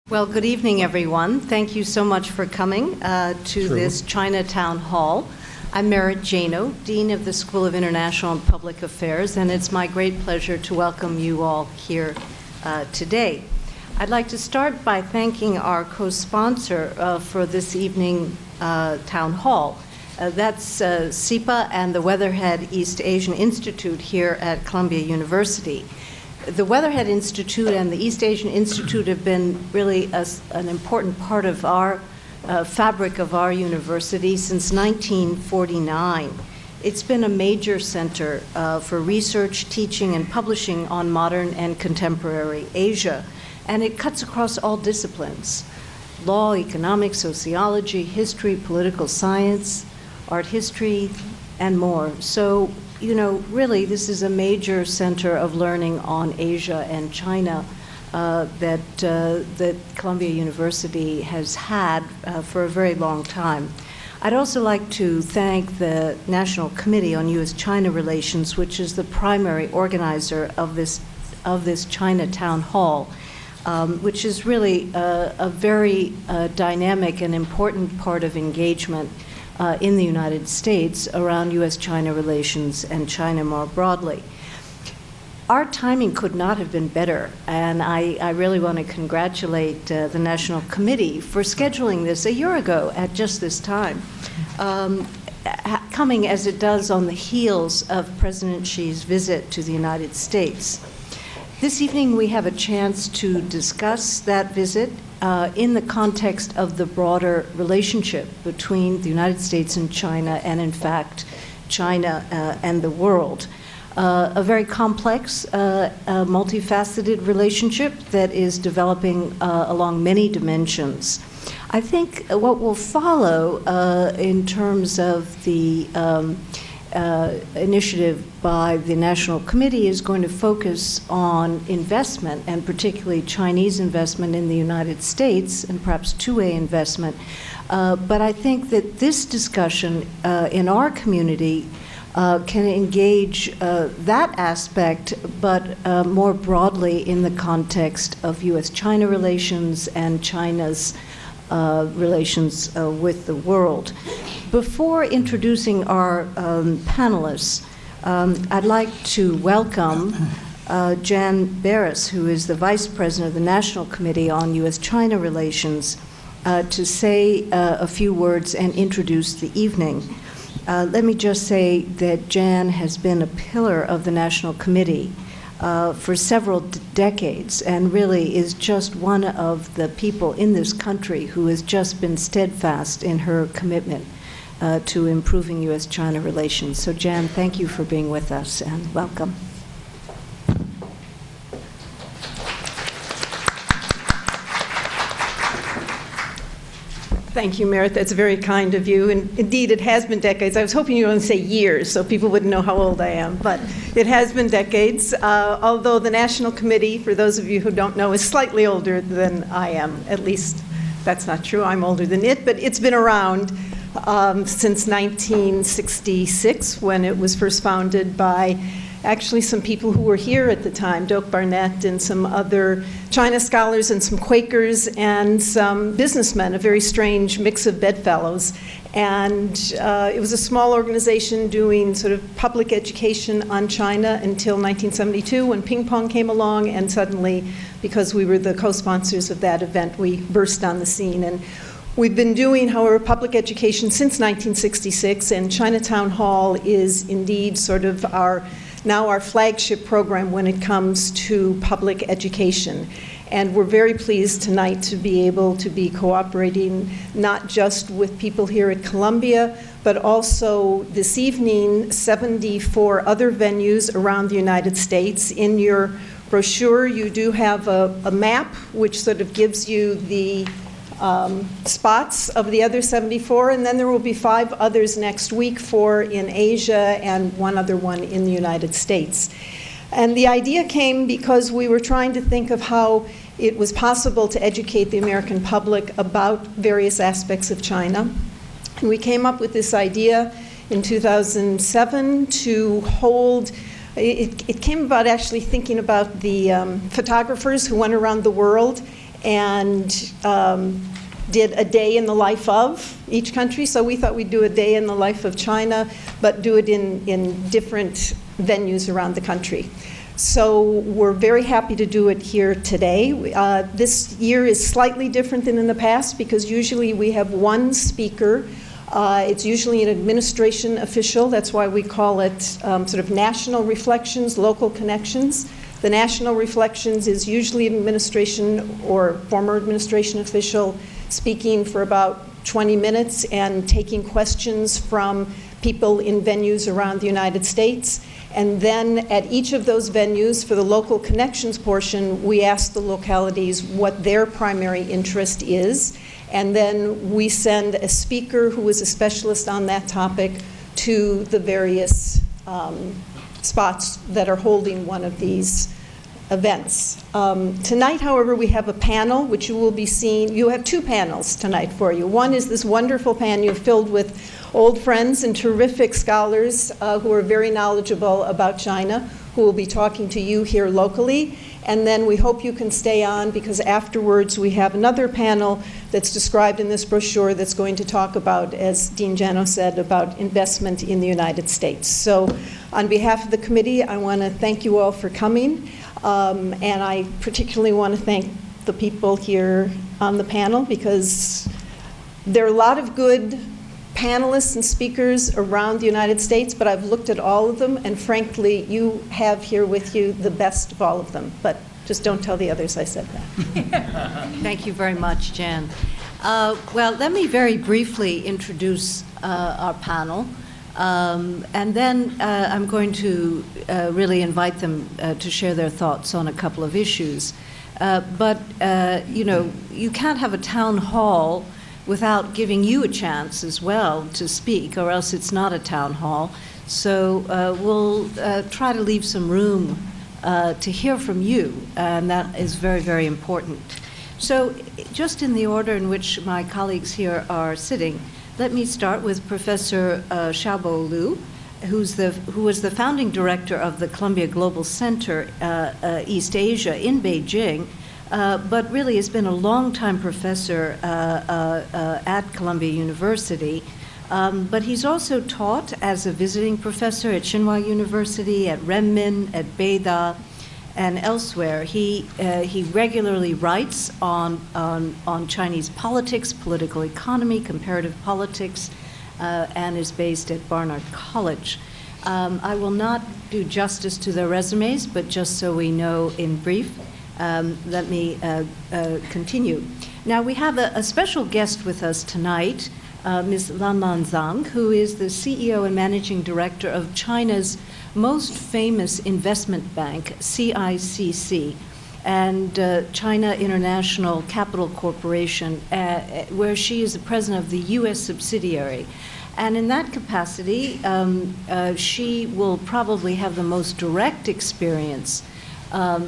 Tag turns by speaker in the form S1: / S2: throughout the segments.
S1: Well, good evening, everyone. Thank you so much for coming to this China Town Hall. I'm Merit Jano, Dean of the School of International and Public Affairs, and it's my great pleasure to welcome you all here today. I'd like to start by thanking our co-sponsor for this evening Town Hall. That's SIPA and the Weatherhead East Asian Institute here at Columbia University. The Weatherhead Institute and the East Asian Institute have been really an important part of our fabric of our university since 1949. It's been a major center for research, teaching, and publishing on modern and contemporary Asia, and it cuts across all disciplines: law, economics, sociology, history, political science, art history, and more. So, you know, really, this is a major center of learning on Asia and China that Columbia University has had for a very long time. I'd also like to thank the National Committee on U.S.-China Relations, which is the primary organizer of this China Town Hall, which is really a very dynamic and important part of engagement in the United States around U.S.-China relations and China more broadly. Our timing could not have been better, and I really want to congratulate the National Committee for scheduling this a year ago at just this time, coming as it does on the heels of President Xi's visit to the United States. This evening we have a chance to discuss that visit in the context of the broader relationship between the United States and China, and in fact, China and the world. A very complex, multifaceted relationship that is developing along many dimensions. I think what will follow in terms of the initiative by the National Committee is going to focus on investment, and particularly Chinese investment in the United States, and perhaps two-way investment. But I think that this discussion in our community can engage that aspect, but more broadly in the context of U.S.-China relations and China's relations with the world. Before introducing our panelists, I'd like to welcome Jan Barris, who is the Vice President of the National Committee on U.S.-China Relations, to say a few words and introduce the evening. Let me just say that Jan has been a pillar of the National Committee for several decades, and really is just one of the people in this country who has just been steadfast in her commitment to improving U.S.-China relations. So Jan, thank you for being with us, and welcome.
S2: Thank you, Merit. That's very kind of you. And indeed, it has been decades. I was hoping you were going to say years so people wouldn't know how old I am, but it has been decades. Although the National Committee, for those of you who don't know, is slightly older than I am. At least that's not true. I'm older than it, but it's been around since 1966, when it was first founded by actually some people who were here at the time, Doak Barnett and some other China scholars and some Quakers and some businessmen, a very strange mix of bedfellows. And it was a small organization doing sort of public education on China until 1972, when ping pong came along, and suddenly, because we were the co-sponsors of that event, we burst on the scene. And we've been doing, however, public education since 1966, and Chinatown Hall is indeed sort of now our flagship program when it comes to public education. And we're very pleased tonight to be able to be cooperating not just with people here at Columbia, but also this evening, 74 other venues around the United States. In your brochure, you do have a map which sort of gives you the spots of the other 74, and then there will be 5 others next week, 4 in Asia and 1 other one in the United States. And the idea came because we were trying to think of how it was possible to educate the American public about various aspects of China. And we came up with this idea in 2007 to hold. It came about actually thinking about the photographers who went around the world and did a day in the life of each country. So we thought we'd do a day in the life of China, but do it in different venues around the country. So we're very happy to do it here today. This year is slightly different than in the past because usually we have one speaker. It's usually an administration official. That's why we call it sort of national reflections, local connections. The national reflections is usually an administration or former administration official speaking for about 20 minutes and taking questions from people in venues around the United States. And then at each of those venues, for the local connections portion, we ask the localities what their primary interest is. And then we send a speaker who is a specialist on that topic to the various spots that are holding one of these events. Tonight, however, we have a panel which you will be seeing. You have two panels tonight for you. One is this wonderful panel filled with old friends and terrific scholars who are very knowledgeable about China, who will be talking to you here locally. And then we hope you can stay on because afterwards we have another panel that's described in this brochure that's going to talk about, as Dean Jano said, about investment in the United States. So on behalf of the committee, I want to thank you all for coming. And I particularly want to thank the people here on the panel because there are a lot of good panelists and speakers around the United States, but I've looked at all of them, and frankly, you have here with you the best of all of them. But just don't tell the others I said that.
S1: Thank you very much, Jan. Well, let me very briefly introduce our panel. And then I'm going to really invite them to share their thoughts on a couple of issues. But you know, you can't have a town hall without giving you a chance as well to speak, or else it's not a town hall. So we'll try to leave some room to hear from you, and that is very, very important. So just in the order in which my colleagues here are sitting, let me start with Professor Xiaobo Liu, who was the founding director of the Columbia Global Center East Asia in Beijing, but really has been a longtime professor at Columbia University. But he's also taught as a visiting professor at Tsinghua University, at Renmin, at Beida, and elsewhere. He regularly writes on Chinese politics, political economy, comparative politics, and is based at Barnard College. I will not do justice to their resumes, but just so we know in brief, let me continue. Now, we have a special guest with us tonight, Ms. Lanman Zhang, who is the CEO and Managing Director of China's most famous investment bank, CICC, and China International Capital Corporation, where she is the president of the U.S. subsidiary. And in that capacity, she will probably have the most direct experience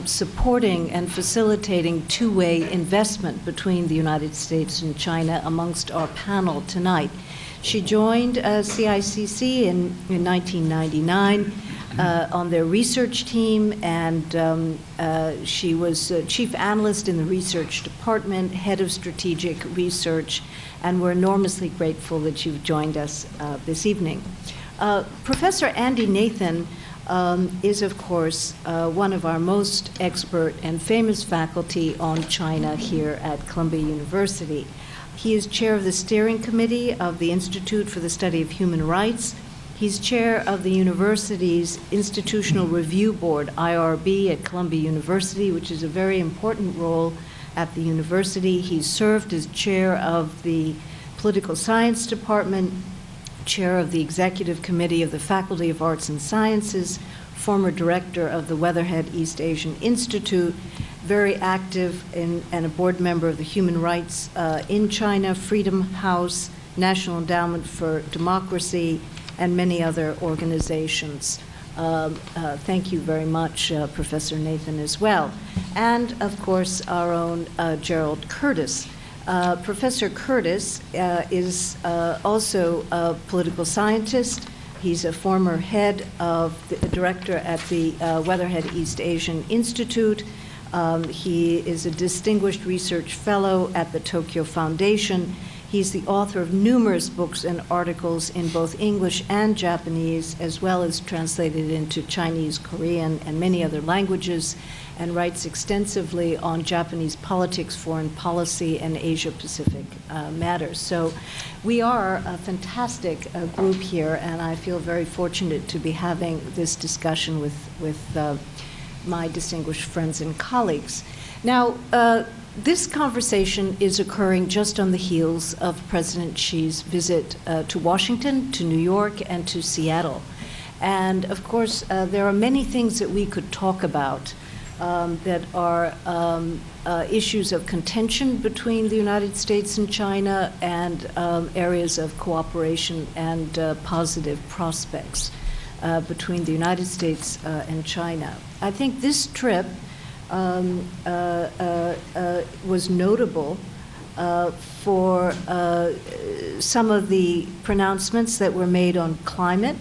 S1: supporting and facilitating two-way investment between the United States and China amongst our panel tonight. She joined CICC in 1999 on their research team, and she was chief analyst in the research department, head of strategic research, and we're enormously grateful that you've joined us this evening. Professor Andy Nathan is, of course, one of our most expert and famous faculty on China here at Columbia University. He is chair of the steering committee of the Institute for the Study of Human Rights. He's chair of the university's Institutional Review Board, IRB, at Columbia University, which is a very important role at the university. He's served as chair of the Political Science Department, chair of the Executive Committee of the Faculty of Arts and Sciences, former director of the Weatherhead East Asian Institute, very active and a board member of the Human Rights in China, Freedom House, National Endowment for Democracy, and many other organizations. Thank you very much, Professor Nathan, as well. And, of course, our own Gerald Curtis. Professor Curtis is also a political scientist. He's a former head of the director at the Weatherhead East Asian Institute, He is a distinguished research fellow at the Tokyo Foundation. He's the author of numerous books and articles in both English and Japanese, as well as translated into Chinese, Korean, and many other languages, and writes extensively on Japanese politics, foreign policy, and Asia-Pacific matters. So we are a fantastic group here, and I feel very fortunate to be having this discussion with my distinguished friends and colleagues. Now, this conversation is occurring just on the heels of President Xi's visit to Washington, to New York, and to Seattle. And of course, there are many things that we could talk about that are issues of contention between the United States and China, and areas of cooperation and positive prospects between the United States and China. I think this trip was notable for some of the pronouncements that were made on climate,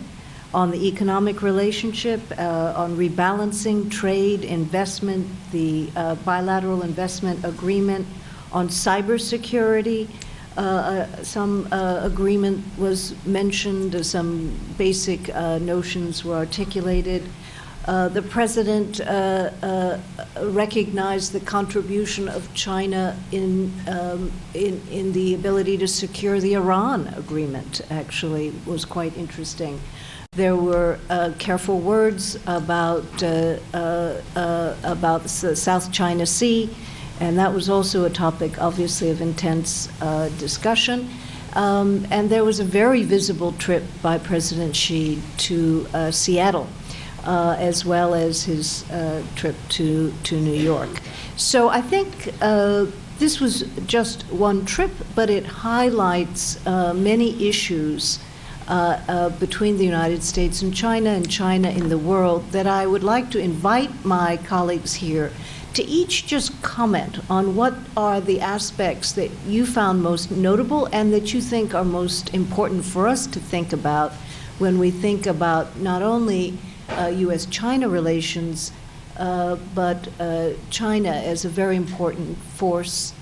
S1: on the economic relationship, on rebalancing, trade, investment, the bilateral investment agreement, on cybersecurity. Some agreement was mentioned, some basic notions were articulated. The president recognized the contribution of China in the ability to secure the Iran agreement. Actually, was quite interesting. There were careful words about the South China Sea, and that was also a topic, obviously, of intense discussion. And there was a very visible trip by President Xi to Seattle, as well as his trip to New York. So I think this was just one trip, but it highlights many issues between the United States and China in the world that I would like to invite my colleagues here to each just comment on what are the aspects that you found most notable and that you think are most important for us to think about when we think about not only U.S.-China relations, but China as a very important force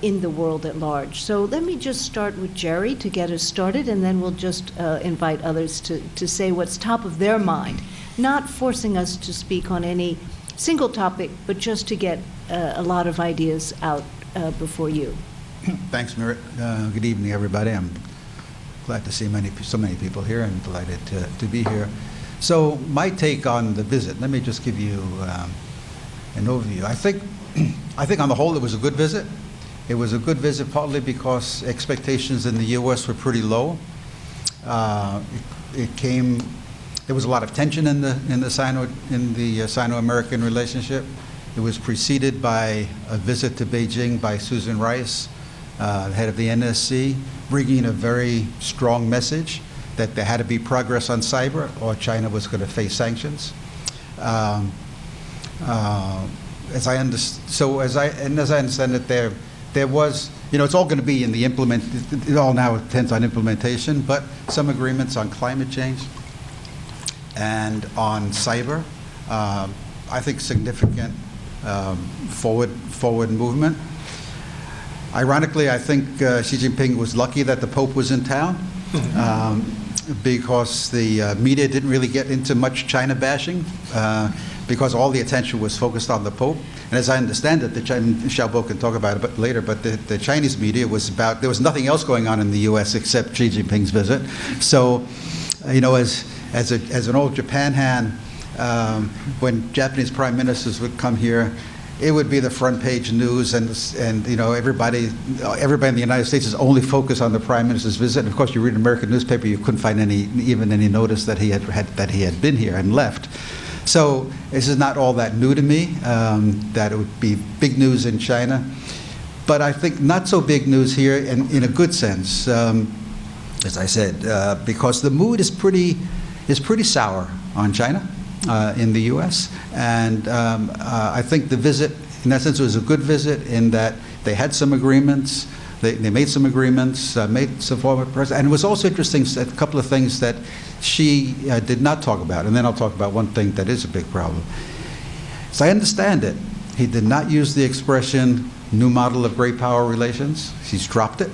S1: in the world at large. So let me just start with Jerry to get us started, and then we'll just invite others to say what's top of their mind, not forcing us to speak on any single topic, but just to get a lot of ideas out before you.
S3: Thanks, Merritt. Good evening, everybody. I'm glad to see so many people here and delighted to be here. So my take on the visit, let me just give you an overview. I think on the whole it was a good visit. It was a good visit partly because expectations in the U.S. were pretty low. There was a lot of tension in the Sino-American relationship. It was preceded by a visit to Beijing by Susan Rice, the head of the NSC, bringing a very strong message that there had to be progress on cyber or China was going to face sanctions. As I understand it, there was, it's all going to be in the it all now depends on implementation, but some agreements on climate change and on cyber. I think significant forward movement. Ironically, I think Xi Jinping was lucky that the Pope was in town. Because the media didn't really get into much China bashing because all the attention was focused on the Pope. And as I understand it, Xiaobo can talk about it later, but the Chinese media was there was nothing else going on in the U.S. except Xi Jinping's visit. So, as an old Japan hand, when Japanese prime ministers would come here, it would be the front page news, and everybody in the United States is only focused on the prime minister's visit. And of course, you read an American newspaper, you couldn't find any notice that he had been here and left. So this is not all that new to me. That it would be big news in China, but I think not so big news here, in a good sense, as I said, because the mood is pretty sour on China. In the U.S. And I think the visit, in that sense, was a good visit in that they had some agreements, they made some agreements, made some forward progress. And it was also interesting, a couple of things that she did not talk about. And then I'll talk about one thing that is a big problem. As I understand it, He did not use the expression new model of great power relations. He's dropped it,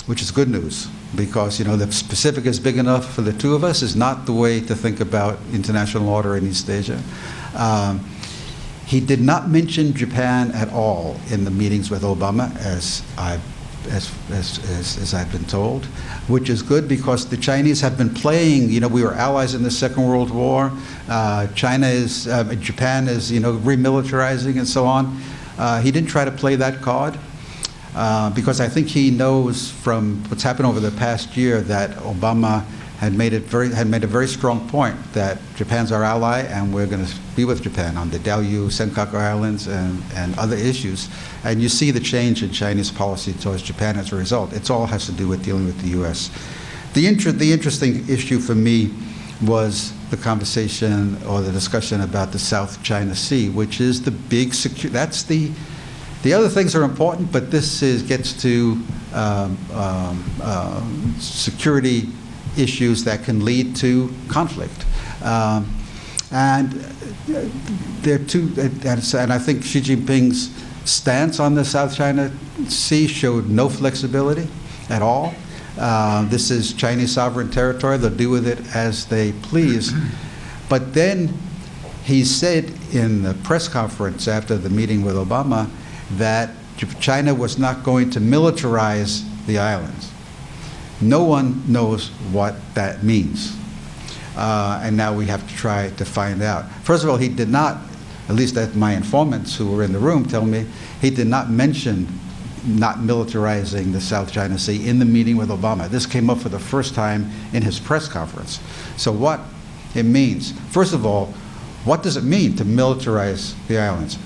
S3: which is good news, because the Pacific is big enough for the two of us is not the way to think about international order in East Asia. He did not mention Japan at all in the meetings with Obama, as I've been told, which is good because the Chinese have been playing. We were allies in the Second World War. Japan is remilitarizing and so on. He didn't try to play that card because I think he knows from what's happened over the past year that Obama had made a very strong point that Japan's our ally and we're going to be with Japan on the Diaoyu, Senkaku Islands, and other issues. And you see the change in Chinese policy towards Japan as a result. It all has to do with dealing with the U.S. The interesting issue for me was the conversation or the discussion about the South China Sea, which is the big that's the other things are important, but this gets to security issues that can lead to conflict. And there are two, and I think Xi Jinping's stance on the South China Sea showed no flexibility at all. This is Chinese sovereign territory. They'll do with it as they please. But then he said in the press conference after the meeting with Obama that China was not going to militarize the islands. No one knows what that means. And now we have to try to find out. First of all, he did not, at least that my informants who were in the room tell me, he did not mention not militarizing the South China Sea in the meeting with Obama. This came up for the first time in his press conference. So what it means, first of all, what does it mean to militarize the islands?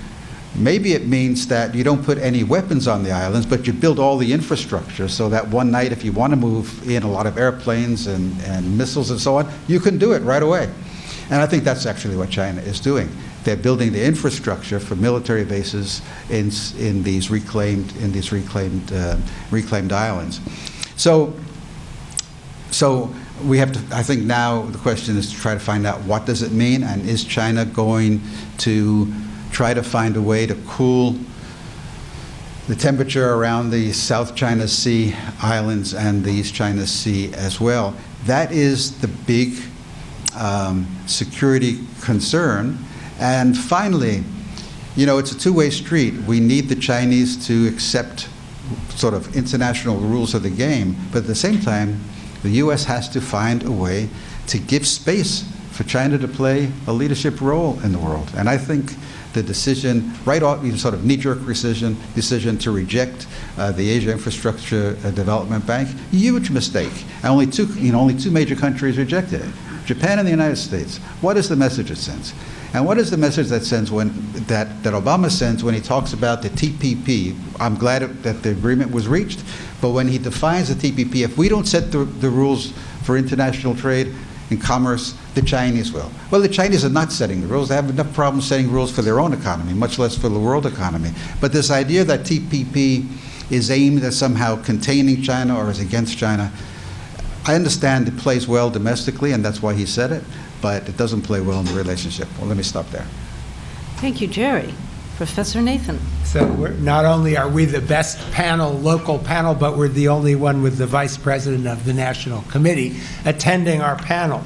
S3: Maybe it means that you don't put any weapons on the islands, but you build all the infrastructure so that one night if you want to move in a lot of airplanes and missiles and so on, you can do it right away. And I think that's actually what China is doing. They're building the infrastructure for military bases in these reclaimed islands. So we have to. I think now the question is to try to find out what does it mean, and is China going to try to find a way to cool the temperature around the South China Sea islands and the East China Sea as well? That is the big security concern. And finally, it's a two-way street. We need the Chinese to accept sort of international rules of the game, but at the same time, the U.S. has to find a way to give space for China to play a leadership role in the world. And I think the decision, right off, sort of knee-jerk decision to reject the Asia Infrastructure Development Bank, huge mistake. And only two major countries rejected it, Japan and the United States. What is the message it sends? And what is the message that Obama sends when he talks about the TPP? I'm glad that the agreement was reached, but when he defines the TPP, if we don't set the rules for international trade and commerce, the Chinese will. Well, the Chinese are not setting the rules. They have enough problems setting rules for their own economy, much less for the world economy. But this idea that TPP is aimed at somehow containing China or is against China, I understand it plays well domestically, and that's why he said it, but it doesn't play well in the relationship. Well, let me stop there.
S1: Thank you, Jerry. Professor Nathan.
S4: So not only are we the best local panel, but we're the only one with the vice president of the National Committee attending our panel.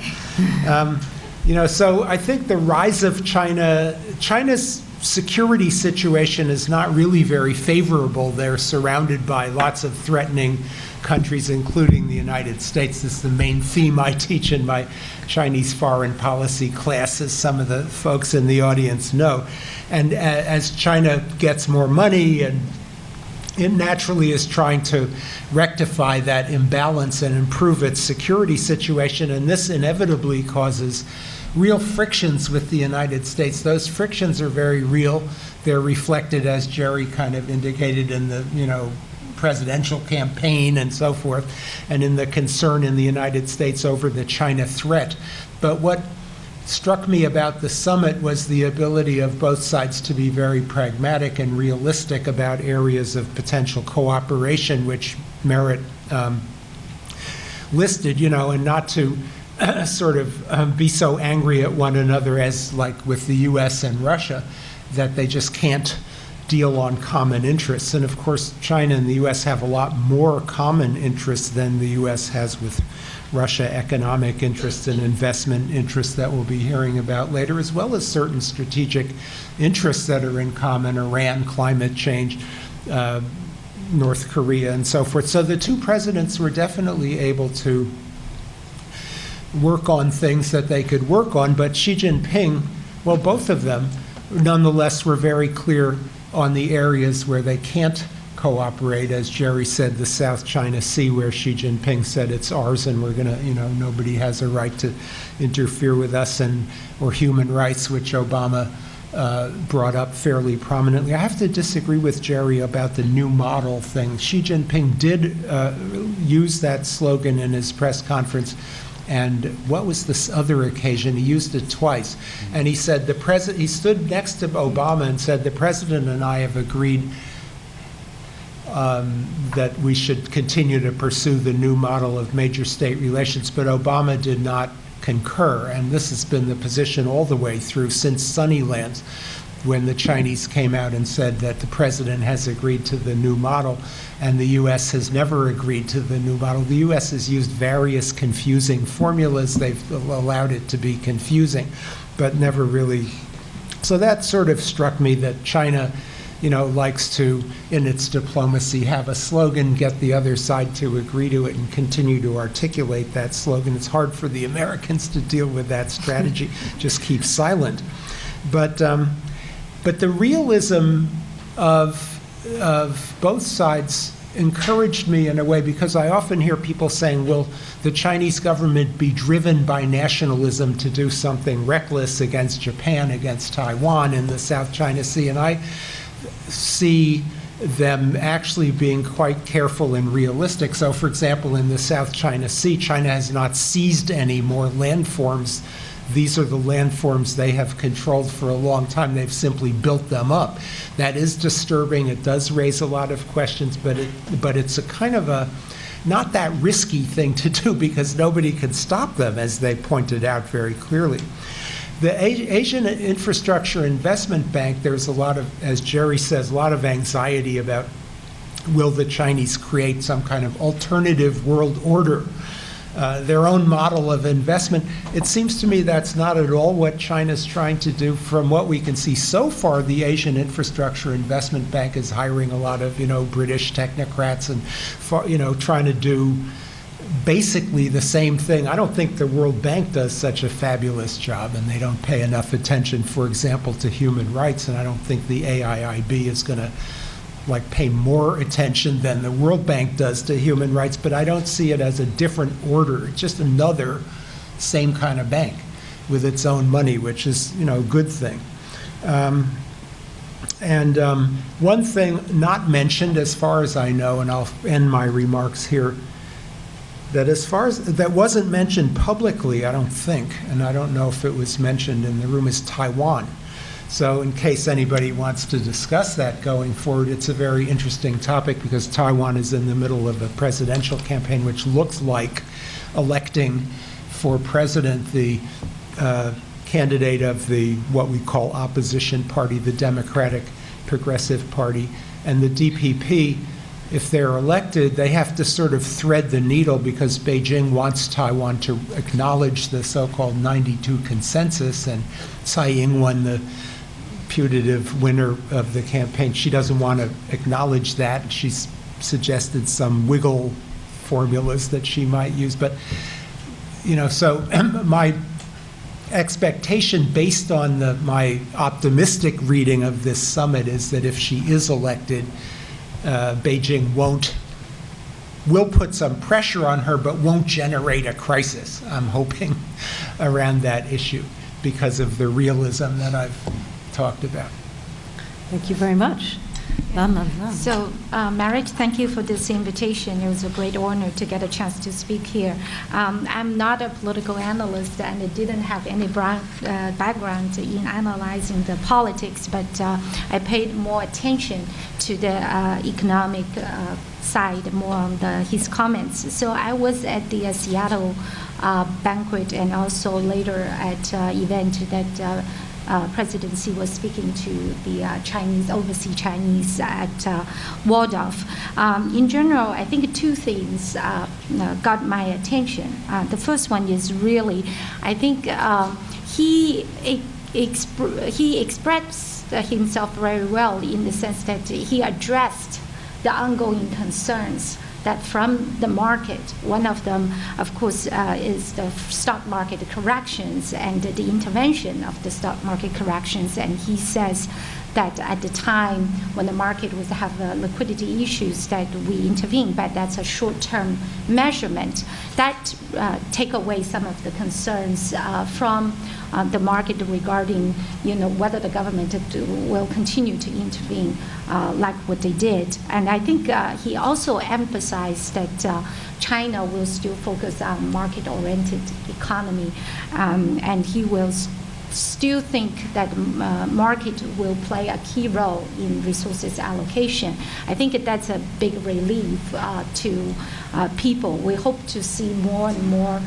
S4: So I think the rise of China's security situation is not really very favorable. They're surrounded by lots of threatening countries, including the United States. This is the main theme I teach in my Chinese foreign policy classes, some of the folks in the audience know. And as China gets more money, and it naturally is trying to rectify that imbalance and improve its security situation, and this inevitably causes real frictions with the United States. Those frictions are very real. They're reflected, as Jerry kind of indicated, in the presidential campaign and so forth, and in the concern in the United States over the China threat. But what struck me about the summit was the ability of both sides to be very pragmatic and realistic about areas of potential cooperation which Merritt listed, and not to sort of be so angry at one another as like with the US and Russia that they just can't deal on common interests. And of course, China and the U.S. have a lot more common interests than the U.S. has with Russia, economic interests and investment interests that we'll be hearing about later, as well as certain strategic interests that are in common: Iran, climate change, North Korea, and so forth. So the two presidents were definitely able to work on things that they could work on, but Xi Jinping, well, both of them, nonetheless, were very clear on the areas where they can't cooperate. As Jerry said, the South China Sea, where Xi Jinping said it's ours and we're going to, nobody has a right to interfere with us, or human rights, which Obama brought up fairly prominently. I have to disagree with Jerry about the new model thing. Xi Jinping did use that slogan in his press conference. And what was this other occasion? He used it twice. And he said, he stood next to Obama and said, the president and I have agreed that we should continue to pursue the new model of major state relations, but Obama did not concur. And this has been the position all the way through since Sunnylands, when the Chinese came out and said that the president has agreed to the new model, and the U.S. has never agreed to the new model. The U.S. has used various confusing formulas. They've allowed it to be confusing, but never really. So that sort of struck me that China, likes to, in its diplomacy, have a slogan, get the other side to agree to it, and continue to articulate that slogan. It's hard for the Americans to deal with that strategy, just keep silent. But the realism of both sides encouraged me in a way, because I often hear people saying, will the Chinese government be driven by nationalism to do something reckless against Japan, against Taiwan in the South China Sea? And I see them actually being quite careful and realistic. So, for example, in the South China Sea, China has not seized any more landforms. These are the landforms they have controlled for a long time. They've simply built them up. That is disturbing. It does raise a lot of questions, but it's a kind of a not that risky thing to do, because nobody can stop them, as they pointed out very clearly. The Asian Infrastructure Investment Bank, there's a lot of, as Jerry says, a lot of anxiety about, will the Chinese create some kind of alternative world order, their own model of investment? It seems to me that's not at all what China's trying to do. From what we can see so far, the Asian Infrastructure Investment Bank is hiring a lot of, British technocrats and, trying to do basically the same thing. I don't think the World Bank does such a fabulous job, and they don't pay enough attention, for example, to human rights, and I don't think the AIIB is going to pay more attention than the World Bank does to human rights, but I don't see it as a different order. It's just another same kind of bank with its own money, which is, a good thing. One thing not mentioned, as far as I know, and I'll end my remarks here, that wasn't mentioned publicly, I don't think, and I don't know if it was mentioned in the room, is Taiwan. So in case anybody wants to discuss that going forward, it's a very interesting topic, because Taiwan is in the middle of a presidential campaign, which looks like electing for president the candidate of the what we call opposition party, the Democratic Progressive Party. And the DPP, if they're elected, they have to sort of thread the needle, because Beijing wants Taiwan to acknowledge the so-called 92 consensus, and Tsai Ing-wen, the putative winner of the campaign, she doesn't want to acknowledge that. She's suggested some wiggle formulas that she might use. But, so my expectation, based on my optimistic reading of this summit, is that if she is elected, Beijing will put some pressure on her, but won't generate a crisis, I'm hoping, around that issue, because of the realism that I've talked about.
S1: Thank you very much.
S5: So, Merritt, thank you for this invitation. It was a great honor to get a chance to speak here. I'm not a political analyst, and I didn't have any background in analyzing the politics, but I paid more attention to the economic side, more on his comments. So I was at the Seattle banquet, and also later at event that presidency was speaking to the overseas Chinese at Waldorf. In general, I think two things got my attention. The first one is really, I think he expressed himself very well in the sense that he addressed the ongoing concerns that from the market. One of them, of course, is the stock market corrections and the intervention of the stock market corrections. And he says that at the time when the market was have liquidity issues that we intervene, but that's a short-term measurement. That take away some of the concerns from the market regarding, whether the government will continue to intervene like what they did. And I think he also emphasized that China will still focus on market-oriented economy, and he will still think that market will play a key role in resources allocation. I think that's a big relief to people. We hope to see more and more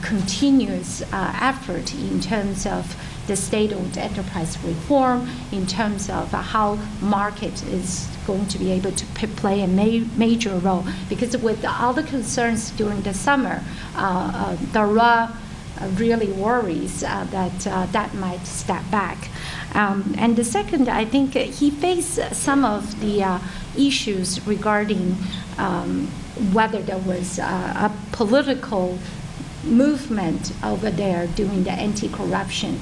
S5: continuous effort in terms of the state-owned enterprise reform, in terms of how market is going to be able to play a major role. Because with all the concerns during the summer, there are really worries that that might step back. And the second, I think he faced some of the issues regarding whether there was a political movement over there during the anti-corruption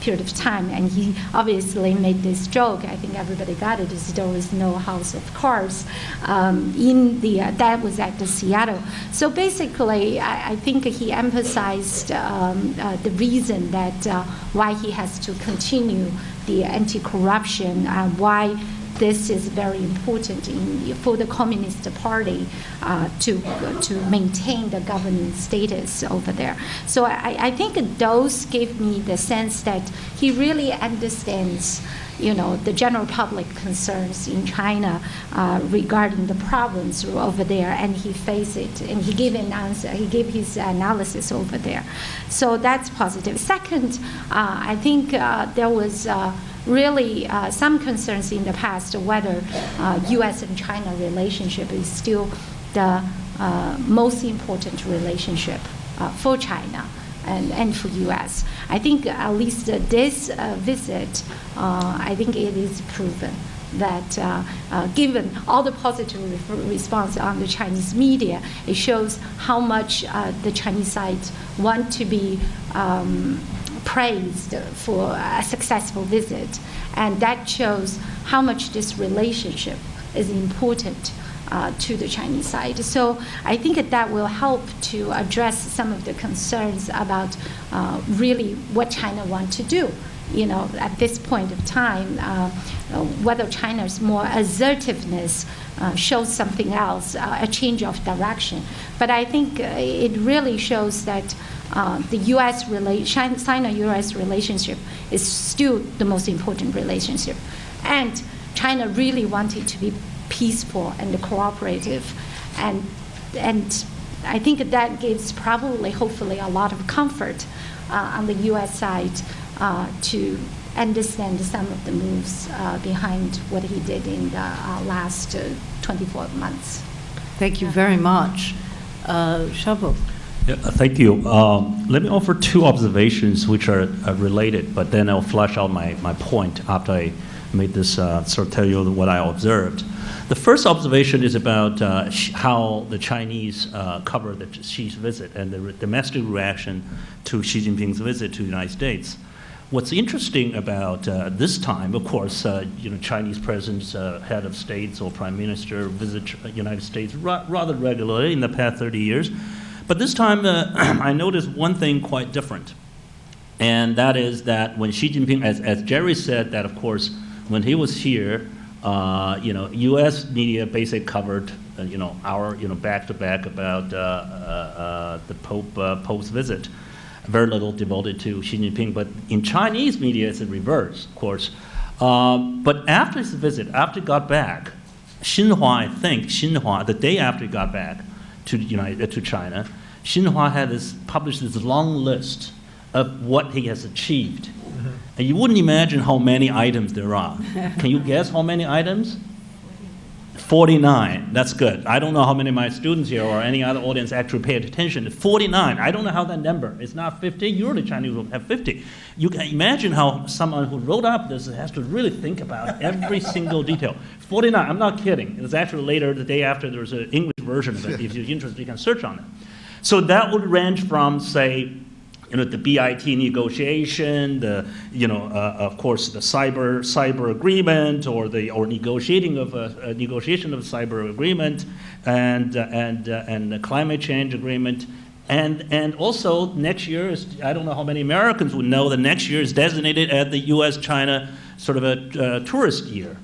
S5: period of time. And he obviously made this joke, I think everybody got it, is there was no house of cards that was at the Seattle. So basically, I think he emphasized the reason that why he has to continue the anti-corruption, why this is very important for the Communist Party to maintain the governing status over there. So I think those give me the sense that he really understands, the general public concerns in China regarding the problems over there, and he faced it, and he gave an answer. He gave his analysis over there. So that's positive. Second, I think there was really some concerns in the past whether U.S. and China relationship is still the most important relationship for China and for U.S. I think at least this visit, I think it is proven that given all the positive response on the Chinese media, it shows how much the Chinese side want to be praised for a successful visit. And that shows how much this relationship is important to the Chinese side. So I think that will help to address some of the concerns about really what China wants to do. At this point of time, whether China's more assertiveness shows something else, a change of direction. But I think it really shows that the China-U.S. relationship is still the most important relationship. And China really wanted to be peaceful and cooperative. And I think that gives probably, hopefully, a lot of comfort on the U.S. side to understand some of the moves behind what he did in the last 24 months.
S1: Thank you very much. Shabu.
S6: Yeah, thank you. Let me offer two observations which are related, but then I'll flesh out my point after I made this sort of tell you what I observed. The first observation is about how the Chinese covered Xi's visit and the domestic reaction to Xi Jinping's visit to the United States. What's interesting about this time, of course, Chinese presidents, head of states or prime minister visit the United States rather regularly in the past 30 years. But this time, I noticed one thing quite different. And that is that when Xi Jinping, as Jerry said, that of course, when he was here, U.S. media basically covered, our, back-to-back about the Pope's visit. Very little devoted to Xi Jinping, but in Chinese media, it's the reverse, of course. But after his visit, after he got back, Xinhua, the day after he got back to China, Xinhua had published this long list of what he has achieved. Mm-hmm. And you wouldn't imagine how many items there are. Can you guess how many items? 49. That's good. I don't know how many of my students here or any other audience actually paid attention. 49. I don't know how that number. It's not 50. Usually Chinese will have 50. You can imagine how someone who wrote up this has to really think about every single detail. 49. I'm not kidding. It's actually later, the day after, there's an English version of it. If you're interested, you can search on it. So that would range from, say, the BIT negotiation, of course, the cyber agreement, or negotiation of cyber agreement, and the climate change agreement, and also next year is, I don't know how many Americans would know that next year is designated as the U.S.-China sort of a tourist year.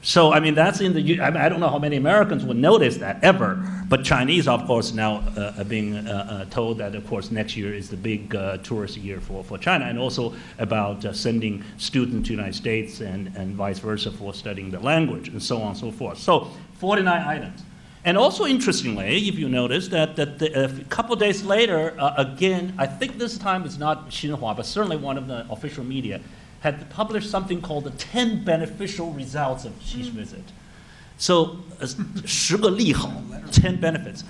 S6: So, I mean, that's I don't know how many Americans would notice that ever, but Chinese, of course, now are being told that, of course, next year is the big tourist year for China, and also about sending students to the United States and vice versa for studying the language, and so on and so forth. So, 49 items. And also, interestingly, if you notice that a couple of days later, again, I think this time it's not Xinhua, but certainly one of the official media, had published something called the 10 beneficial results of Xi's visit. So, 10个利好, 10 benefits.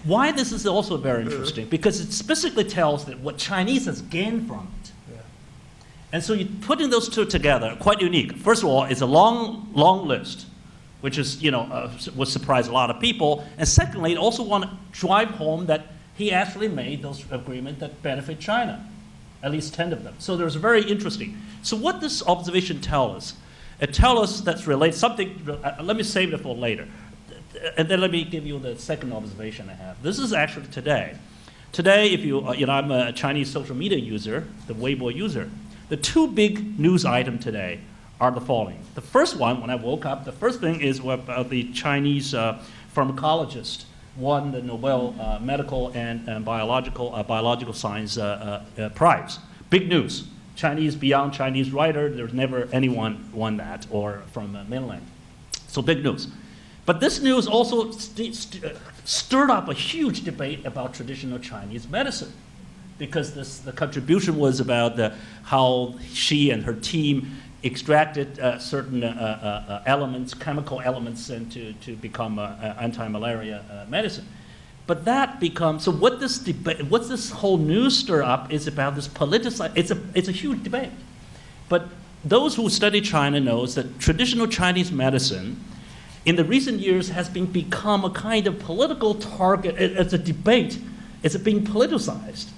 S6: Why this is also very interesting, because it specifically tells that what Chinese has gained from it. Yeah. And so you putting those two together, quite unique. First of all, it's a long list, which is, would surprise a lot of people. And secondly, it also want to drive home that he actually made those agreements that benefit China. At least 10 of them. So there's very interesting. So what this observation tells us, it tells us that's related something. Let me save it for later, and then let me give you the second observation I have. This is actually today. Today, if I'm a Chinese social media user, the Weibo user. The two big news items today are the following. The first one, when I woke up, the first thing is about the Chinese pharmacologist won the Nobel medical and biological science prize. Big news. Beyond Chinese writer, there's never anyone won that, or from mainland. So big news. But this news also stirred up a huge debate about traditional Chinese medicine, because the contribution was about how she and her team extracted certain elements, chemical elements, and to become anti-malaria medicine. But that becomes, so what this whole news stir up is about this politicized, it's a huge debate. But those who study China knows that traditional Chinese medicine in the recent years has become a kind of political target. It's a debate. It's being politicized.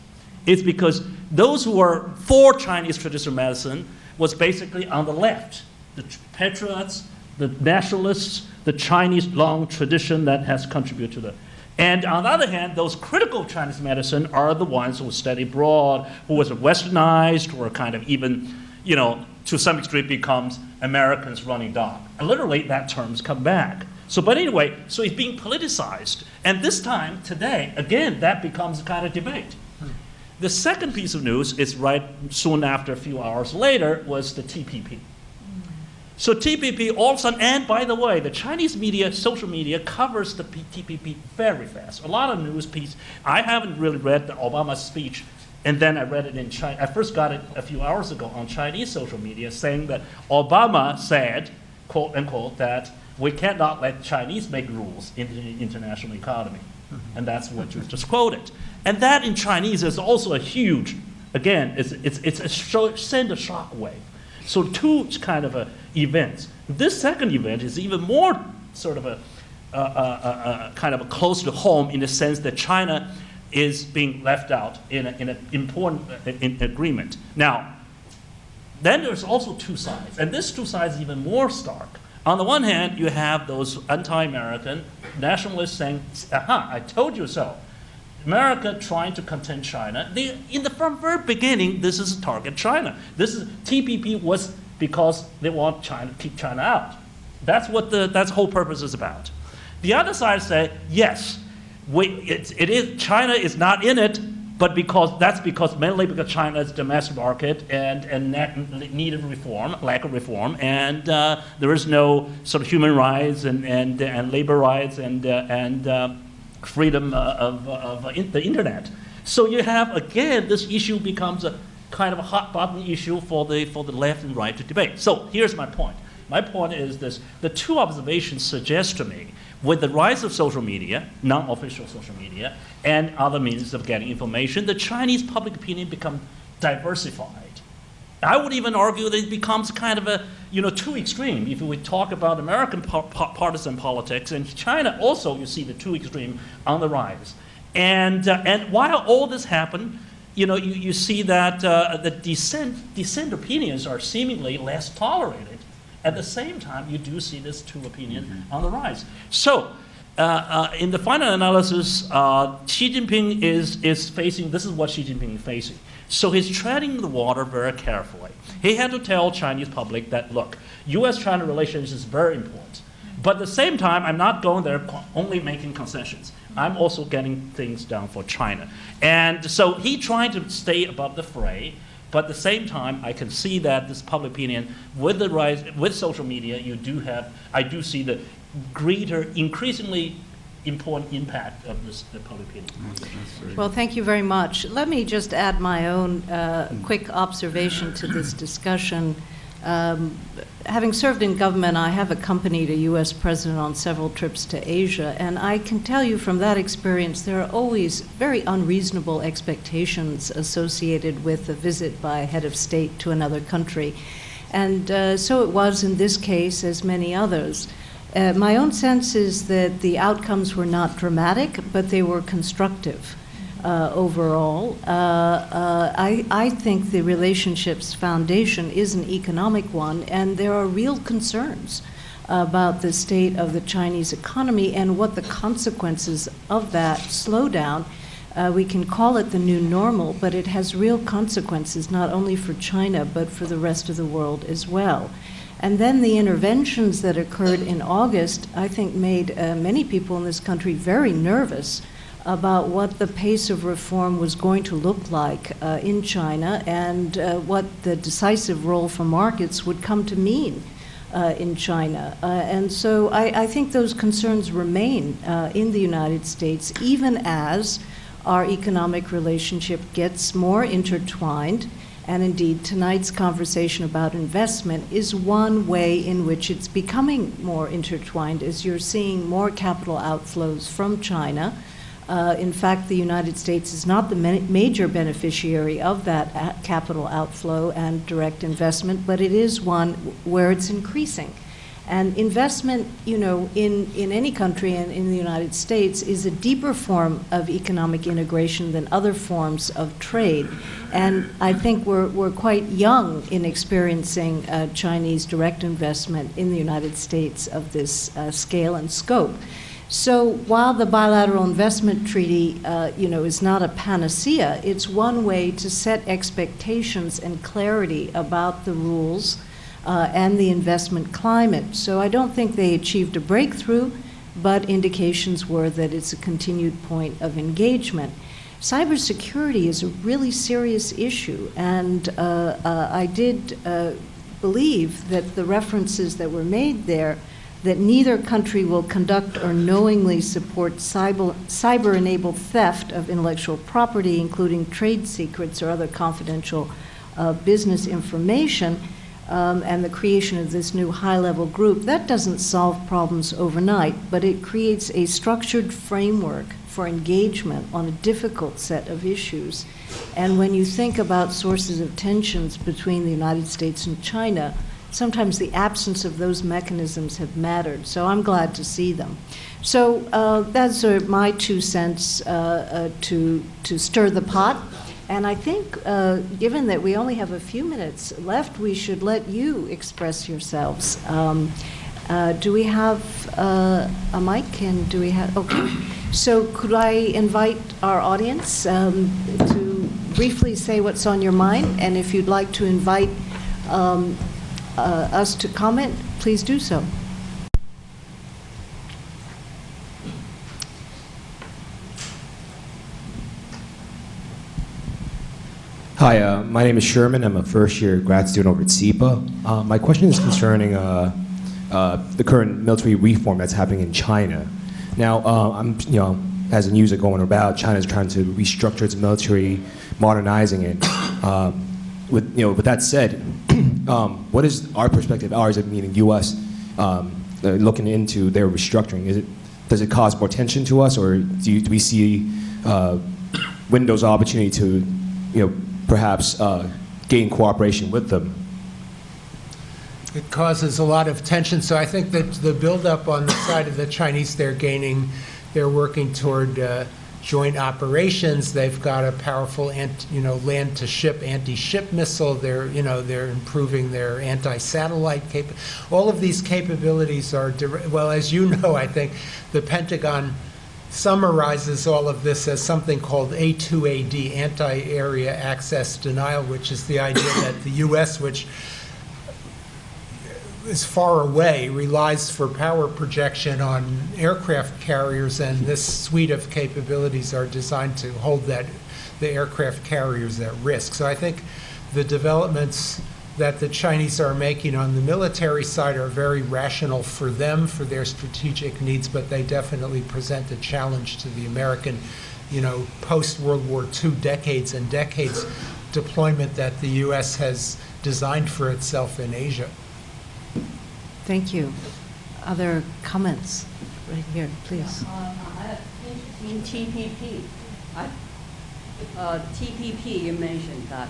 S6: It's because those who are for Chinese traditional medicine was basically on the left, the patriots, the nationalists, the Chinese long tradition that has contributed to the. And on the other hand, those critical of Chinese medicine are the ones who study abroad, who was westernized, or kind of even, to some extent becomes Americans running dog. And literally, that term's come back. But anyway, so it's being politicized. And this time, today, again, that becomes a kind of debate. The second piece of news is right soon after, a few hours later, was the TPP. So TPP all of a sudden, and by the way, the Chinese media, social media, covers the TPP very fast. A lot of news pieces. I haven't really read the Obama speech, and then I read it in China. I first got it a few hours ago on Chinese social media, saying that Obama said, quote unquote, that we cannot let Chinese make rules in the international economy. And that's what you just quoted. And that in Chinese is also a huge, again, send a shock wave. So two kind of events. This second event is even more sort of kind of close to home, in the sense that China is being left out in an important agreement. Now, then there's also two sides, and this two sides is even more stark. On the one hand, you have those anti-American nationalists saying, aha, I told you so. America trying to contain China. From very beginning, this is target China. TPP was because they want China to keep China out. That's what that's whole purpose is about. The other side say, yes, China is not in it, but mainly because China's domestic market and needed reform, lack of reform, and there is no sort of human rights and labor rights and freedom of the internet. So you have, again, this issue becomes a kind of a hot button issue for the left and right to debate. So here's my point. My point is this: the two observations suggest to me, with the rise of social media, non-official social media, and other means of getting information, the Chinese public opinion become diversified. I would even argue that it becomes kind of a, too extreme. If we talk about American partisan politics, and China also, you see the too extreme on the rise. And while all this happened, you see that the dissent opinions are seemingly less tolerated. At the same time, you do see this two opinion on the rise. So, in the final analysis, Xi Jinping is facing, this is what Xi Jinping is facing. So he's treading the water very carefully. He had to tell Chinese public that, look, U.S.-China relations is very important. But at the same time, I'm not going there only making concessions. I'm also getting things done for China. And so he trying to stay above the fray, but at the same time, I can see that this public opinion, with the rise, with social media, I do see the greater, increasingly important impact of the public opinion.
S1: Well, thank you very much. Let me just add my own quick observation to this discussion. Having served in government, I have accompanied a U.S. president on several trips to Asia, and I can tell you from that experience there are always very unreasonable expectations associated with a visit by a head of state to another country. And so it was in this case, as many others. My own sense is that the outcomes were not dramatic, but they were constructive overall. I think the relationship's foundation is an economic one, and there are real concerns about the state of the Chinese economy and what the consequences of that slowdown. We can call it the new normal, but it has real consequences not only for China, but for the rest of the world as well. And then the interventions that occurred in August, I think, made many people in this country very nervous about what the pace of reform was going to look like in China and what the decisive role for markets would come to mean in China. And so I think those concerns remain in the United States, even as our economic relationship gets more intertwined. And indeed, tonight's conversation about investment is one way in which it's becoming more intertwined, as you're seeing more capital outflows from China. In fact, the United States is not the major beneficiary of that capital outflow and direct investment, but it is one where it's increasing. And investment, in any country and in the United States is a deeper form of economic integration than other forms of trade. And I think we're quite young in experiencing Chinese direct investment in the United States of this scale and scope. So while the bilateral investment treaty, is not a panacea, it's one way to set expectations and clarity about the rules and the investment climate. So I don't think they achieved a breakthrough, but indications were that it's a continued point of engagement. Cybersecurity is a really serious issue, and I did believe that the references that were made there, that neither country will conduct or knowingly support cyber-enabled theft of intellectual property, including trade secrets or other confidential business information, and the creation of this new high-level group, that doesn't solve problems overnight, but it creates a structured framework for engagement on a difficult set of issues. And when you think about sources of tensions between the United States and China, sometimes the absence of those mechanisms have mattered. So I'm glad to see them. So that's my 2 cents to stir the pot. And I think, given that we only have a few minutes left, we should let you express yourselves. Do we have a mic? And do we have? Okay. So could I invite our audience to briefly say what's on your mind? And if you'd like to invite us to comment, please do so.
S7: Hi, my name is Sherman. I'm a first-year grad student over at SIPA. My question is concerning the current military reform that's happening in China. Now, as the news are going about, China's trying to restructure its military, modernizing it. with that said, what is our perspective, ours meaning U.S., looking into their restructuring? Does it cause more tension to us, or do we see windows of opportunity to, perhaps gain cooperation with them?
S4: It causes a lot of tension. So I think that the buildup on the side of the Chinese, they're working toward joint operations. They've got a powerful, land-to-ship, anti-ship missile. They're improving their anti-satellite all of these capabilities are, well, as you know, I think the Pentagon summarizes all of this as something called A2AD, anti-area access denial, which is the idea that the U.S., which is far away, relies for power projection on aircraft carriers, and this suite of capabilities are designed to hold the aircraft carriers at risk. So I think the developments that the Chinese are making on the military side are very rational for them, for their strategic needs, but they definitely present a challenge to the American, post-World War II decades and decades deployment that the U.S. has designed for itself in Asia.
S1: Thank you. Other comments? Right here, please.
S8: In TPP, TPP, you mentioned that,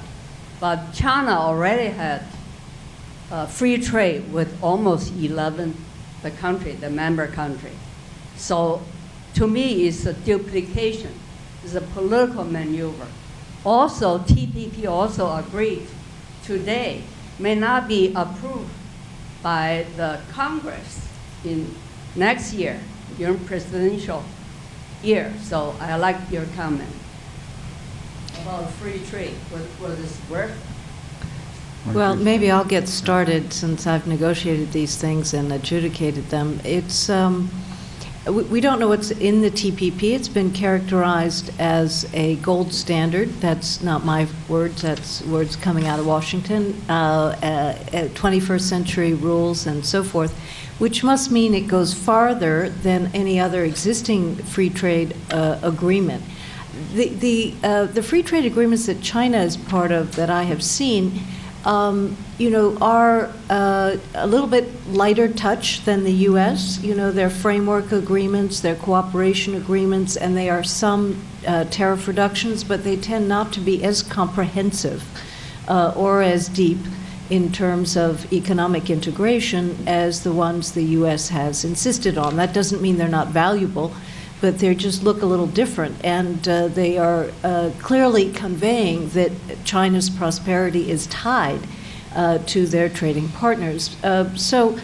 S8: but China already had free trade with almost 11 the member country. So to me, it's a duplication. It's a political maneuver. Also, TPP also agreed today may not be approved by the Congress in next year, during presidential year. So I like your comment about free trade. Will this work?
S1: Well, maybe I'll get started since I've negotiated these things and adjudicated them. It's we don't know what's in the TPP. It's been characterized as a gold standard. That's not my words. That's words coming out of Washington. 21st century rules and so forth, which must mean it goes farther than any other existing free trade agreement. The free trade agreements that China is part of that I have seen, are a little bit lighter touch than the U.S. They're framework agreements, they're cooperation agreements, and they are some tariff reductions, but they tend not to be as comprehensive or as deep in terms of economic integration as the ones the U.S. has insisted on. That doesn't mean they're not valuable, but they just look a little different, and they are clearly conveying that China's prosperity is tied to their trading partners. So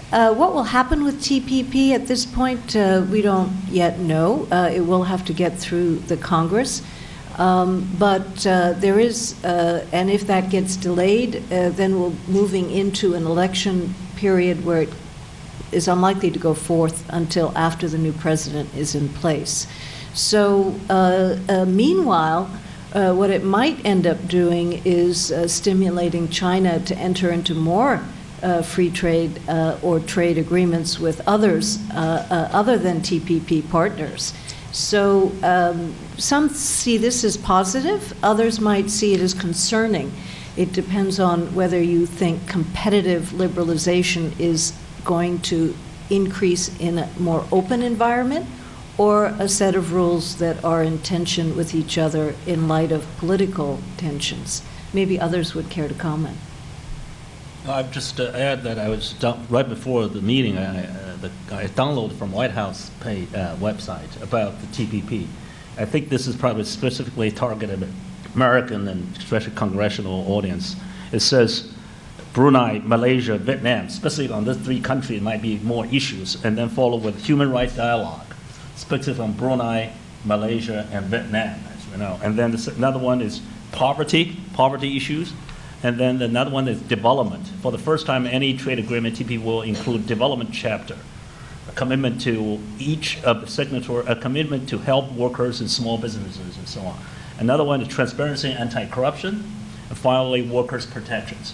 S1: what will happen with TPP at this point, we don't yet know. It will have to get through the Congress. But there is, and if that gets delayed, then we're moving into an election period where it is unlikely to go forth until after the new president is in place. So meanwhile, what it might end up doing is stimulating China to enter into more free trade or trade agreements with others other than TPP partners. So some see this as positive, others might see it as concerning. It depends on whether you think competitive liberalization is going to increase in a more open environment or a set of rules that are in tension with each other in light of political tensions. Maybe others would care to comment.
S6: I'd just add that I was right before the meeting, I downloaded from White House website about the TPP. I think this is probably specifically targeted at American and especially congressional audience. It says Brunei, Malaysia, Vietnam, especially on these three countries, might be more issues, and then follow with human rights dialogue, specifically on Brunei, Malaysia, and Vietnam, as we know. And then another one is poverty issues, and then another one is development. For the first time, any trade agreement, TPP will include development chapter, a commitment to each of the signatory, a commitment to help workers and small businesses and so on. Another one is transparency and anti-corruption, and finally, workers' protections.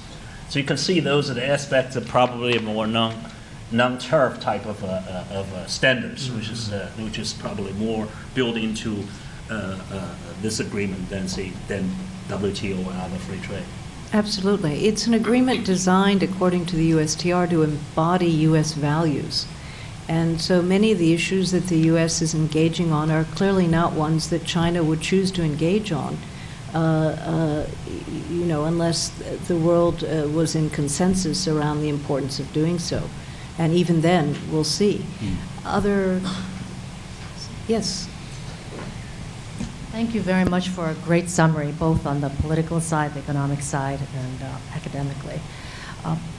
S6: So you can see those are the aspects of probably a more non-tariff type of standards, which is probably more built into this agreement than WTO or other free trade.
S1: Absolutely. It's an agreement designed, according to the USTR, to embody U.S. values. And so many of the issues that the U.S. is engaging on are clearly not ones that China would choose to engage on, unless the world was in consensus around the importance of doing so. And even then, we'll see. Yes.
S9: Thank you very much for a great summary, both on the political side, the economic side, and academically.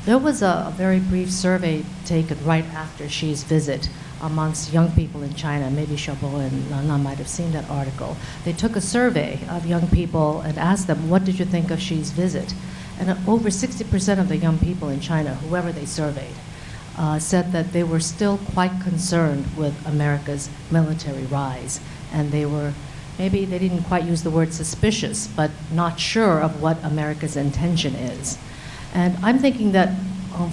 S9: There was a very brief survey taken right after Xi's visit amongst young people in China. Maybe Xiaobo and Nana might have seen that article. They took a survey of young people and asked them, what did you think of Xi's visit? And over 60% of the young people in China, whoever they surveyed, said that they were still quite concerned with America's military rise. And they were, maybe they didn't quite use the word suspicious, but not sure of what America's intention is. And I'm thinking that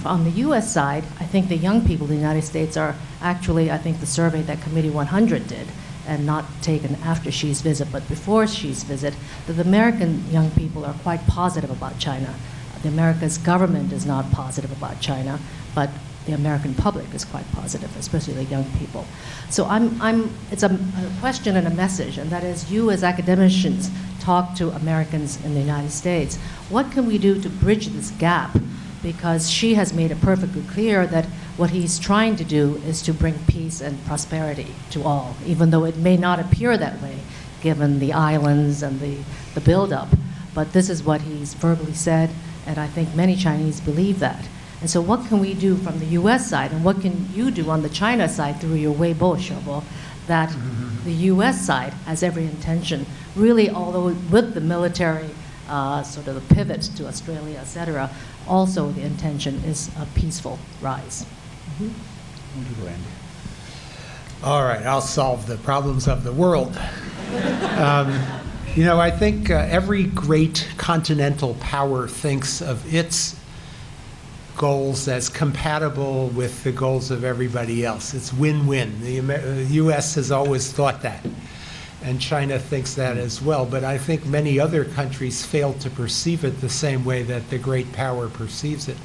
S9: on the U.S. side, I think the young people in the United States are actually, I think the survey that Committee 100 did, and not taken after Xi's visit, but before Xi's visit, that the American young people are quite positive about China. The America's government is not positive about China, but the American public is quite positive, especially the young people. So it's a question and a message, and that is you as academicians talk to Americans in the United States. What can we do to bridge this gap? Because Xi has made it perfectly clear that what he's trying to do is to bring peace and prosperity to all, even though it may not appear that way, given the islands and the buildup. But this is what he's verbally said, and I think many Chinese believe that. And so what can we do from the U.S. side, and what can you do on the China side through your Weibo, Xiaobo, that the U.S. side has every intention, really, although with the military sort of the pivot to Australia, et cetera, also the intention is a peaceful rise.
S4: All right, I'll solve the problems of the world. I think every great continental power thinks of its goals as compatible with the goals of everybody else. It's win-win. The U.S. has always thought that, and China thinks that as well. But I think many other countries fail to perceive it the same way that the great power perceives it.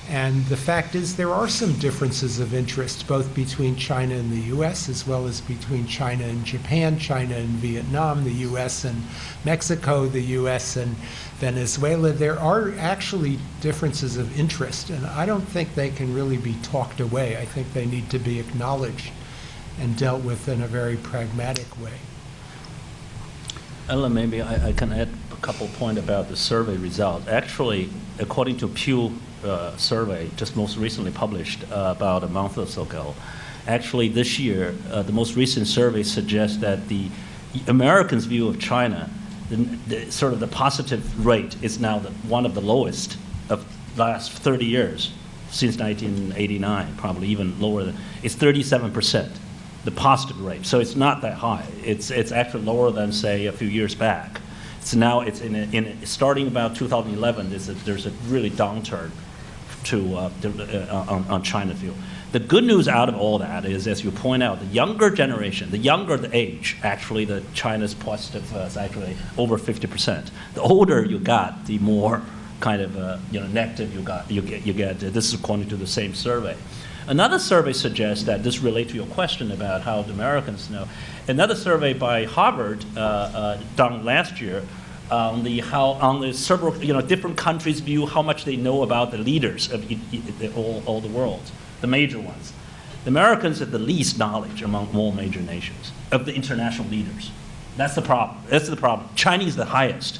S4: And the fact is there are some differences of interest, both between China and the U.S., as well as between China and Japan, China and Vietnam, the U.S. and Mexico, the U.S. and Venezuela. There are actually differences of interest, and I don't think they can really be talked away. I think they need to be acknowledged and dealt with in a very pragmatic way.
S6: Ellen, maybe I can add a couple points about the survey result. Actually, according to Pew survey, just most recently published about a month or so ago, actually this year, the most recent survey suggests that the Americans' view of China, sort of the positive rate is now one of the lowest of the last 30 years, since 1989, probably even lower than, it's 37%. The positive rate, so it's not that high. It's actually lower than, say, a few years back. So now it's starting about 2011. There's a really downturn on China view. The good news out of all that is, as you point out, the younger generation, the younger the age, actually, the China's positive is actually over 50%. The older you got, the more kind of negative you get. This is according to the same survey. Another survey suggests that this relates to your question about how the Americans know. Another survey by Harvard done last year on the several different countries' view how much they know about the leaders of all the world, the major ones. The Americans have the least knowledge among all major nations of the international leaders. That's the problem. That's the problem. Chinese the highest.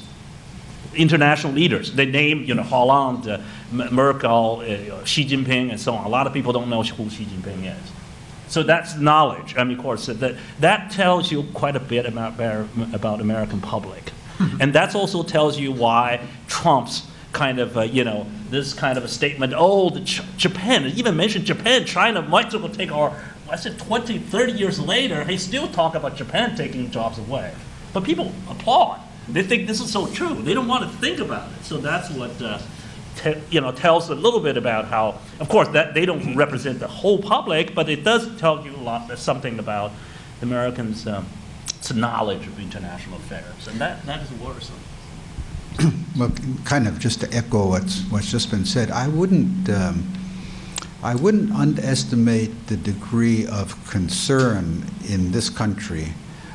S6: International leaders. They name, Hollande, Merkel, Xi Jinping, and so on. A lot of people don't know who Xi Jinping is. So that's knowledge. I mean, of course, that tells you quite a bit about American public. And that also tells you why Trump's kind of, this kind of a statement, Japan, it even mentioned Japan, China might take our, 20, 30 years later, they still talk about Japan taking jobs away. But people applaud. They think this is so true. They don't want to think about it. So that's what tells a little bit about how, of course, that they don't represent the whole public, but it does tell you something about Americans' knowledge of international affairs, and that is worrisome.
S3: well, kind of just to echo what's just been said, I wouldn't underestimate the degree of concern in this country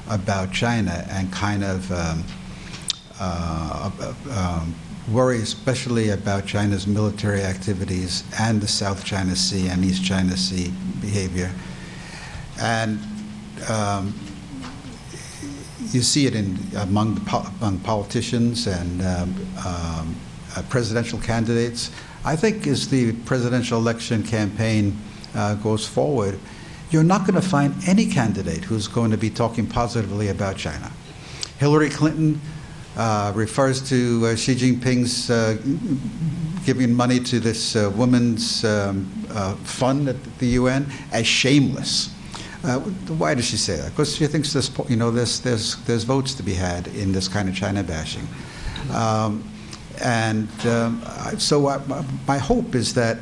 S3: about China and kind of worry especially about China's military activities and the South China Sea and East China Sea behavior. And you see it among politicians and presidential candidates. I think as the presidential election campaign goes forward, you're not going to find any candidate who's going to be talking positively about China. Hillary Clinton refers to Xi Jinping's giving money to this women's fund at the UN as shameless. Why does she say that? Because she thinks there's votes to be had in this kind of China bashing. So my hope is that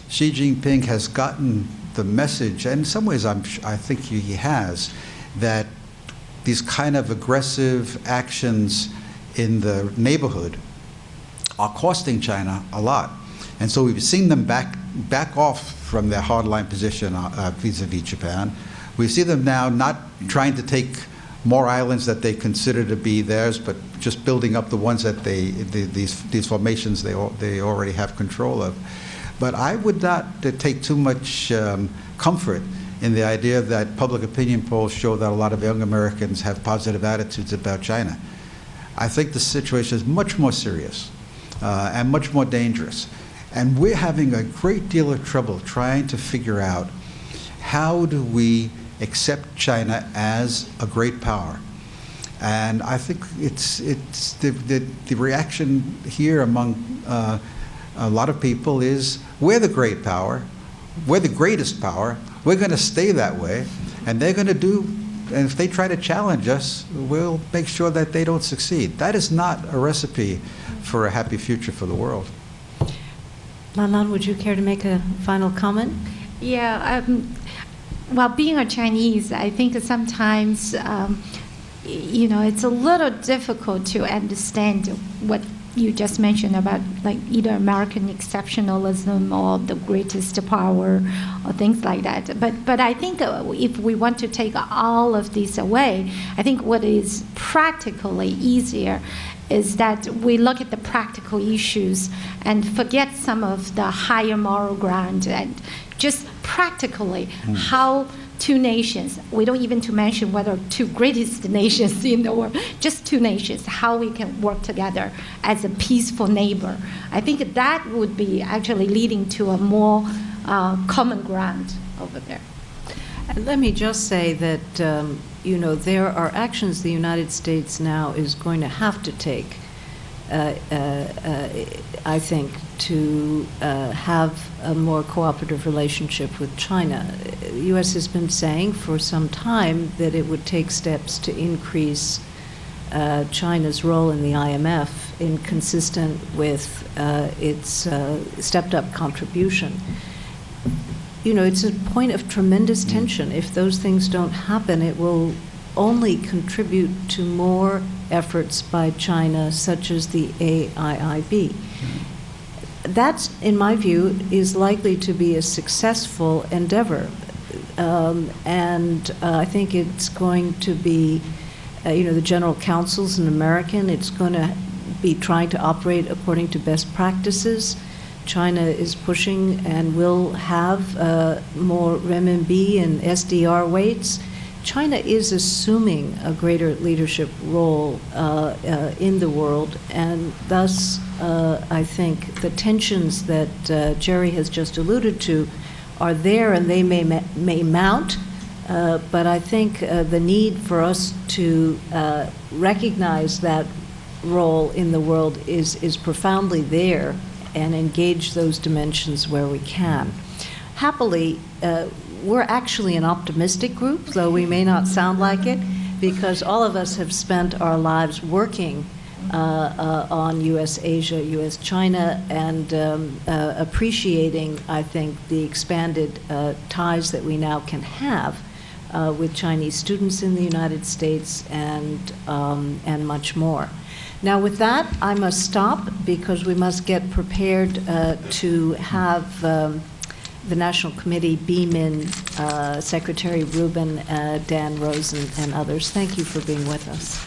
S3: Xi Jinping has gotten the message, and in some ways I think he has, that these kind of aggressive actions in the neighborhood are costing China a lot. And so we've seen them back off from their hardline position vis-a-vis Japan. We see them now not trying to take more islands that they consider to be theirs, but just building up the ones that these formations they already have control of. But I would not take too much comfort in the idea that public opinion polls show that a lot of young Americans have positive attitudes about China. I think the situation is much more serious and much more dangerous. And we're having a great deal of trouble trying to figure out how do we accept China as a great power. And I think it's the reaction here among a lot of people is, we're the great power, we're the greatest power, we're going to stay that way, and they're going to do, and if they try to challenge us, we'll make sure that they don't succeed. That is not a recipe for a happy future for the world.
S1: Lan Lan, would you care to make a final comment?
S5: Yeah, well, being a Chinese, I think sometimes, it's a little difficult to understand what you just mentioned about like either American exceptionalism or the greatest power or things like that. But I think if we want to take all of these away, I think what is practically easier is that we look at the practical issues and forget some of the higher moral ground and just practically how two nations, we don't even to mention whether two greatest nations in the world, just two nations, how we can work together as a peaceful neighbor. I think that would be actually leading to a more common ground over there.
S1: And let me just say that, there are actions the United States now is going to have to take, I think, to have a more cooperative relationship with China. The U.S. has been saying for some time that it would take steps to increase China's role in the IMF consistent with its stepped-up contribution. It's a point of tremendous tension. If those things don't happen, it will only contribute to more efforts by China, such as the AIIB. That, in my view, is likely to be a successful endeavor. And I think it's going to be, the General Counsel's an American. It's going to be trying to operate according to best practices. China is pushing and will have more renminbi and SDR weights. China is assuming a greater leadership role in the world, and thus I think the tensions that Jerry has just alluded to are there, and they may mount, but I think the need for us to recognize that role in the world is profoundly there and engage those dimensions where we can. Happily, we're actually an optimistic group, though we may not sound like it, because all of us have spent our lives working on U.S.-Asia, U.S.-China, and appreciating, I think, the expanded ties that we now can have with Chinese students in the United States, and much more. Now, with that, I must stop because we must get prepared to have the National Committee beam in Secretary Rubin, Dan Rosen, and others. Thank you for being with us.